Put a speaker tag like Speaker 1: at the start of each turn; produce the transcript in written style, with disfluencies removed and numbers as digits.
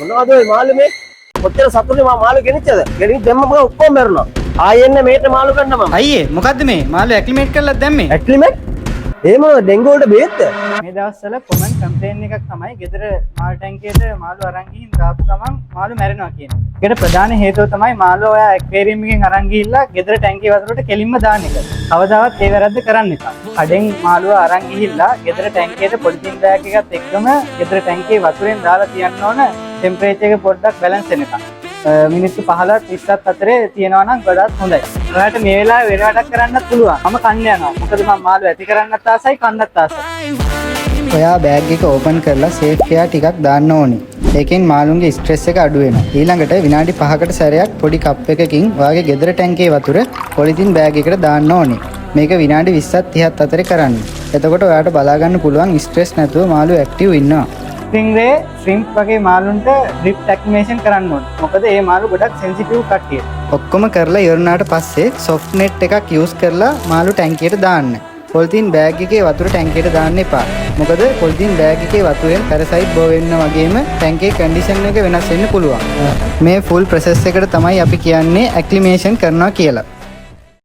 Speaker 1: මොනවද ඔය මාළු මේ? කොච්චර සතුටුයි මම මාළු ගෙනිච්චද? ගෙනිච්ච දෙන්නම ඔක්කොම මැරුණා. ආයෙන්නේ මේට මාළු ගන්න මම.
Speaker 2: අයියේ මොකද්ද මේ මාළු ඇක්ලිමේට් කරලා දැම්මේ?
Speaker 1: ඇක්ලිමේට්? ඒ මොනවද ඩෙන්ගු වලට බේත්ද?
Speaker 2: මේ දවස්වල කොමන් කම්ප්ලේන් එකක් තමයි ගෙදර මාළු ටැංකියට මාළු අරන් ගිහින් දාපු ගමන් මාළු මැරෙනවා කියන එක. ඒකට ප්‍රධාන හේතුව තමයි මාළු ඔය ඇක්වේරියම් එකෙන් අරන් ගිහිල්ලා ගෙදර ටැංකිය වතුරට කෙලින්ම දාන එක. කවදාවත් ඒ වැරද්ද කරන්න එපා. කඩෙන් මාළුව අරන් ගිහිල්ලා ගෙදර ටැංකියට පොලිතින් බෑග් එකත් එක්කම ගෙදර ටැංකියේ වතුරෙන් දාලා තියන්න ඕන ටෙම්පරේචර් එක පොඩ්ඩක් බැලන්ස් වෙනකන්. මිනිස්සු 15 30ත් අතරේ තියනවා නම් ගොඩක් හොඳයි. ඔයාලට මේ වෙලාවේ වෙන වැඩක් කරන්නත් පුළුවන්. මම කන්න යනවා. මොකද මම මාළු ඇති කරන්නත් ආසයි කන්නත් ආසයි. ඔයා බෑග් එක ඕපන් කරලා සේෆ් කෙයා ටිකක් දාන්න ඕනේ. ඒකෙන් මාළුන්ගේ ස්ට්‍රෙස් එක අඩු වෙනවා. ඊළඟට විනාඩි 5කට සැරයක් පොඩි කප් එකකින් ඔයාගේ ගෙදර ටැංකියේ වතුර පොලිතින් බෑග් එකට දාන්න ඕනේ. මේක විනාඩි 20ත් 30ත් අතරේ කරන්න. එතකොට ඔයාලට බලා ගන්න පුළුවන් ස්ට්‍රෙස් නැතුව මාළු ඇක්ටිව් ඉන්නවා. ස්ටින්ග්රේ, ශ්‍රිම්ප් වගේ මාළුන්ට ඩ්‍රිප් ඇක්ටිවේෂන් කරන්න ඕනේ. මොකද මේ මාළු ගොඩක් සෙන්සිටිව් කට්ටිය. ඔක්කොම කරලා ඉවරනාට පස්සේ සොෆ්ට් නෙට් එකක් යූස් කරලා මාළු ටැංකියට දාන්න. පොලිතින් බෑග් එකේ වතුර ටැංකියට දාන්න එපා. මොකද පොලිතින් බෑග් එකේ වතුරෙන් පැරසයිට් බෝ වෙන්න වගේම ටැංකියේ කන්ඩිෂන් එක වෙනස් වෙන්න පුළුවන්. මේ ෆුල් ප්‍රොසෙස් එකට තමයි අපි කියන්නේ ඇක්ලිමේෂන් කරනවා කියලා.